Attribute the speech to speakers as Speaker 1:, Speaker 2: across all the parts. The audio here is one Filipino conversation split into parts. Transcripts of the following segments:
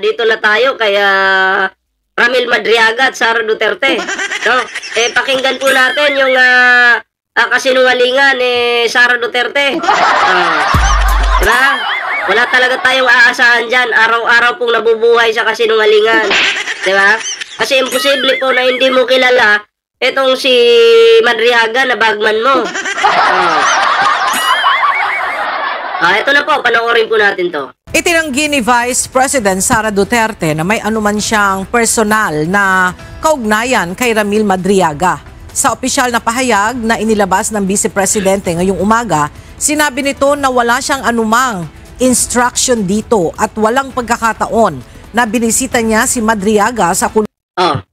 Speaker 1: dito na tayo kay Ramil Madriaga at Sara Duterte. No? Pakinggan po natin yung kasinungalingan ni Sara Duterte. Diba? Wala talaga tayong aasahan dyan. Araw-araw pong nabubuhay sa kasinungalingan. Diba? Kasi imposible po na hindi mo kilala itong si Madriaga na bagman mo. Ito na po, panoorin po natin to.
Speaker 2: Itinanggi ni Vice President Sara Duterte na may anuman siyang personal na kaugnayan kay Ramil Madriaga. Sa opisyal na pahayag na inilabas ng Vice Presidente ngayong umaga, sinabi nito na wala siyang anumang instruction dito at walang pagkakataon na binisita niya si Madriaga sa kulungan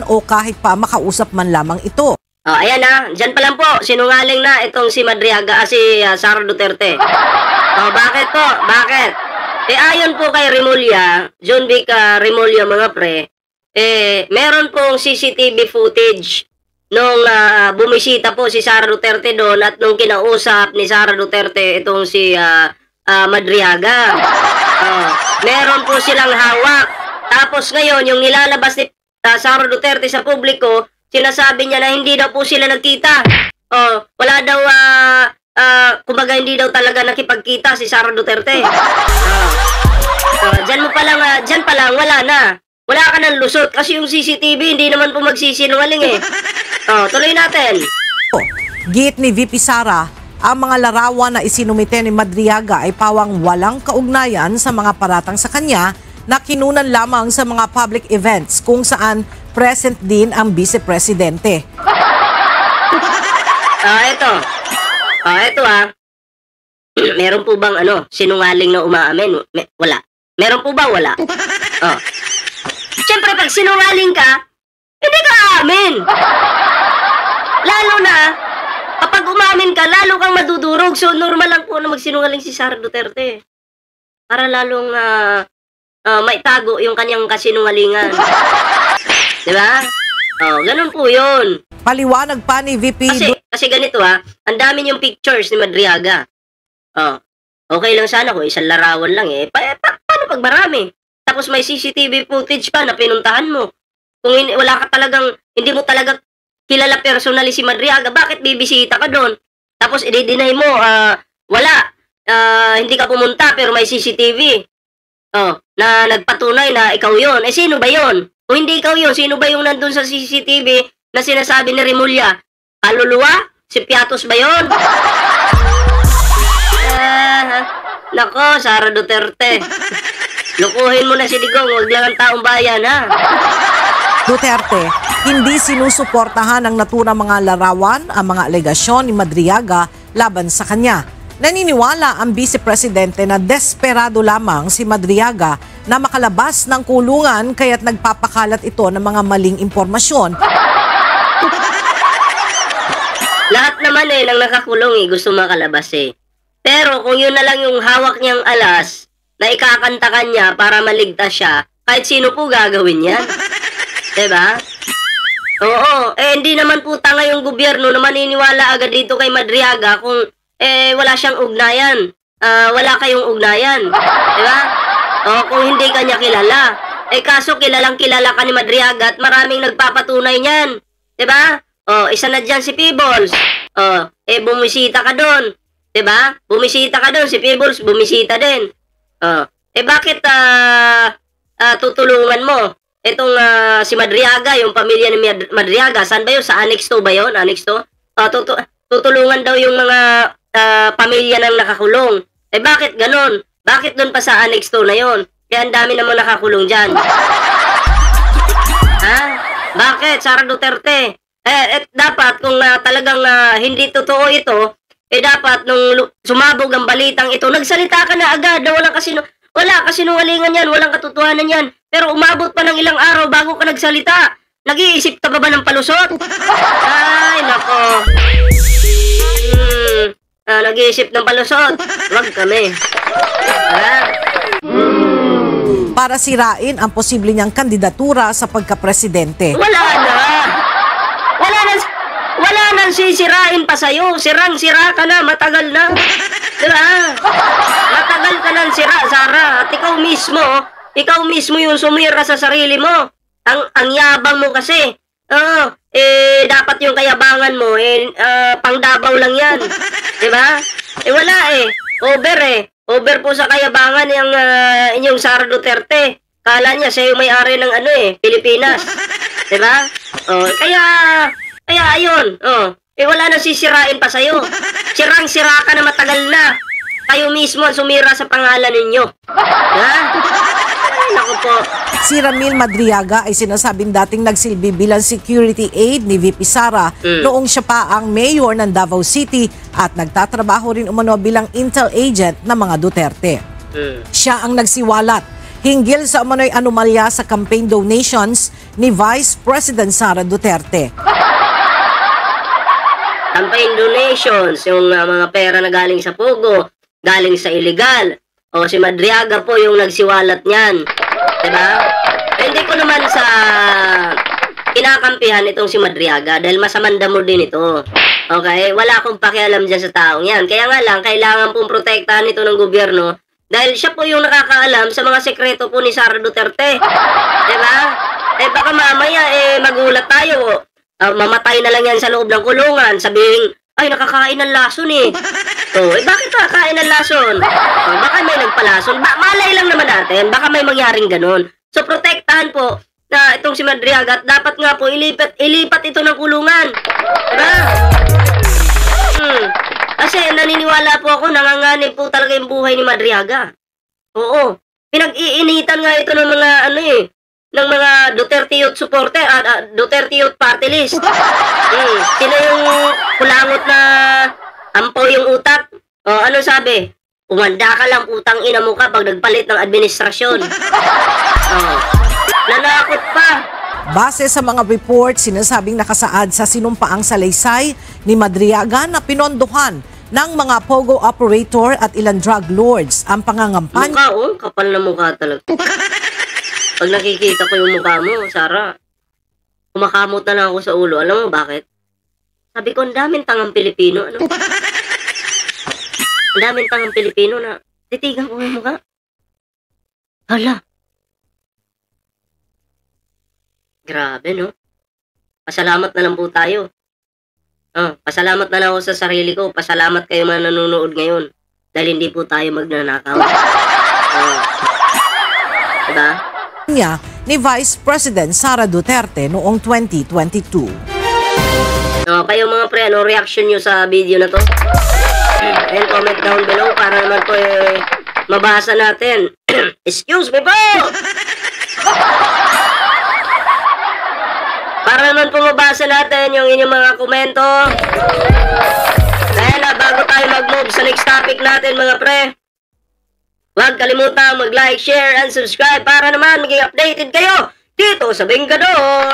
Speaker 2: o kahit pa makausap man lamang ito.
Speaker 1: Ayan dyan pa lang po, sinungaling na itong si Madriaga, si Sara Duterte. Bakit po? Bakit? Ayon po kay Remulla, John Vic Remulla mga pre, meron pong CCTV footage nung bumisita po si Sara Duterte doon at nung kinausap ni Sara Duterte itong si Madriaga. Meron po silang hawak. Tapos ngayon, yung nilalabas ni Sara Duterte sa publiko, sinasabi niya na hindi daw po sila nagkita. Wala daw, kumbaga hindi daw talaga nakipagkita si Sara Duterte. Dyan pa lang, wala na. Wala ka ng lusot kasi yung CCTV hindi naman po magsisinungaling eh. Tuloy natin.
Speaker 2: Giit ni VP Sara, ang mga larawan na isinumite ni Madriaga ay pawang walang kaugnayan sa mga paratang sa kanya na kinunan lamang sa mga public events kung saan present din ang Vice Presidente. Ito meron po bang sinungaling na umaamin? Wala. Meron po ba? Wala. Siyempre, pag sinungaling ka, hindi ka aamin. Lalo na, kapag umamin ka, lalo kang madudurog. So, normal lang po na magsinungaling si Sara Duterte. Para lalong maitago yung kanyang kasinungalingan. Diba? Ganun po yun. Paliwanag pa ni VP...
Speaker 1: Kasi ganito ang dami yung pictures ni Madriaga. Okay lang sana kung isang larawan lang paano pag marami? Tapos may CCTV footage pa na pinuntahan mo. Kung hindi mo talaga kilala personally si Madriaga, bakit bibisita ka doon? Tapos i-deny mo, wala. Hindi ka pumunta pero may CCTV. Na nagpatunay na ikaw yon. Sino ba yon? Kung hindi ikaw yon, sino ba yung nandun sa CCTV na sinasabi ni Remulla? Kaluluwa? Si Piatos ba yon? Nako, Sara Duterte. Lukuhin mo na si Digong, huwag lang ang taong bayan,
Speaker 2: Duterte, hindi sinusuportahan ng naturang mga larawan ang mga alegasyon ni Madriaga laban sa kanya. Naniniwala ang Vice Presidente na desperado lamang si Madriaga na makalabas ng kulungan kaya't nagpapakalat ito ng mga maling impormasyon.
Speaker 1: Lahat naman ng nakakulong gusto makalabas Pero kung yun na lang yung hawak niyang alas na ikakanta kanya para maligtas siya, kahit sino po gagawin yan. Diba? Oo. Hindi naman po tanga yung gobyerno na maniniwala agad dito kay Madriaga kung wala siyang ugnayan. Wala kayong ugnayan. Diba? Kung hindi kanya kilala. Kaso kilalang kilala ka ni Madriaga at maraming nagpapatunay niyan. Diba? Isa na dyan si Peebles. Bumisita ka doon. Diba? Bumisita ka doon. Si Peebles, bumisita din. Bakit tutulungan mo? Itong si Madriaga, yung pamilya ni Madriaga, saan ba yun? Sa Annex 2 ba yun? Annex 2? Tutulungan daw yung mga pamilya ng nakakulong. Bakit ganon? Bakit doon pa sa Annex 2 na yun? Kaya ang dami naman nakakulong dyan. Bakit, Sara Duterte? Dapat kung talagang hindi totoo ito, dapat nung sumabog ang balitang ito, nagsalita ka na agad na wala kasinungalingan yan, walang katotohanan yan. Pero umabot pa ng ilang araw bago ka nagsalita. Nag-iisip ka ba ng palusot? Ay, nako. Nag-iisip ng palusot. Wag kami.
Speaker 2: Para sirain ang posible niyang kandidatura sa pagkapresidente.
Speaker 1: Wala nang sisirain pa sa'yo. Sirang-sira ka na, matagal na. Diba? Matagal ka nang sira, Sarah. At ikaw mismo yung sumira sa sarili mo. Ang yabang mo kasi. Dapat yung kayabangan mo, pangdabaw lang yan. Diba? Wala Over po sa kayabangan yung inyong Sara Duterte. Kala niya siya yung may-ari ng Pilipinas. Diba? Kaya ayun. Wala na sisirain pa sa'yo. Sirang-sira ka na matagal na. Kayo mismo ang sumira sa pangalan ninyo. Ha? Ay, naku po.
Speaker 3: Si Ramil Madriaga ay sinasabing dating nagsilbi bilang security aide ni VP Sara noong siya pa ang mayor ng Davao City at nagtatrabaho rin umano bilang intel agent ng mga Duterte. Siya ang nagsiwalat hinggil sa umano'y anomalya sa campaign donations ni Vice President Sara Duterte.
Speaker 1: Campaign donations, yung mga pera na galing sa Pogo, galing sa illegal. O si Madriaga po yung nagsiwalat niyan. Diba? Hindi ko naman sa kinakampihan itong si Madriaga dahil masamanda mo din ito. Okay? Wala akong pakialam dyan sa taong yan. Kaya nga lang, kailangan pong protektahan ito ng gobyerno dahil siya po yung nakakaalam sa mga sekreto po ni Sara Duterte. Diba? Baka mamaya, magulat tayo. Mamatay na lang yan sa loob ng kulungan. Sabihin, ay, nakakain ng lason bakit nakakain ng lason? Baka may nagpalason. Malay lang naman natin. Baka may mangyaring ganun. So, protektahan po na itong si Madriaga. Dapat nga po, ilipat ito ng kulungan. Diba? Kasi naniniwala po ako, nanganganib po talaga yung buhay ni Madriaga. Oo. Pinag-iinitan nga ito ng mga, ng mga Duterte Youth supporter, Duterte Youth Party List. Sino yung kulangot na ampaw yung utak? Ano sabi? Umanda ka lang, putang ina mo ka pag nagpalit ng administrasyon. Nanakot pa.
Speaker 3: Base sa mga report, sinasabing nakasaad sa sinumpaang salaysay ni Madriaga na pinondohan ng mga pogo operator at ilang drug lords ang pangangampanya.
Speaker 1: Kapal na mukha talaga. Pag nakikita ko yung mukha mo, Sara, kumakamot na lang ako sa ulo. Alam mo bakit? Sabi ko, ang daming tangang Pilipino. Ang daming tangang Pilipino na titigan ko yung mukha. Hala. Grabe, no? Pasalamat na lang po tayo. Pasalamat na lang ako sa sarili ko. Pasalamat kayo mga nanonood ngayon. Dahil hindi po tayo magnanakaw. Diba?
Speaker 3: Niya ni Vice President Sara Duterte noong 2022.
Speaker 1: Kayo mga pre, ano reaction nyo sa video na to? And comment down below para naman po mabasa natin. Excuse me po! Para naman po mabasa natin yung inyong mga komento. Kaya bago tayo mag-move sa next topic natin mga pre, huwag kalimutang mag-like, share, and subscribe para naman maging updated kayo dito sa Vengador!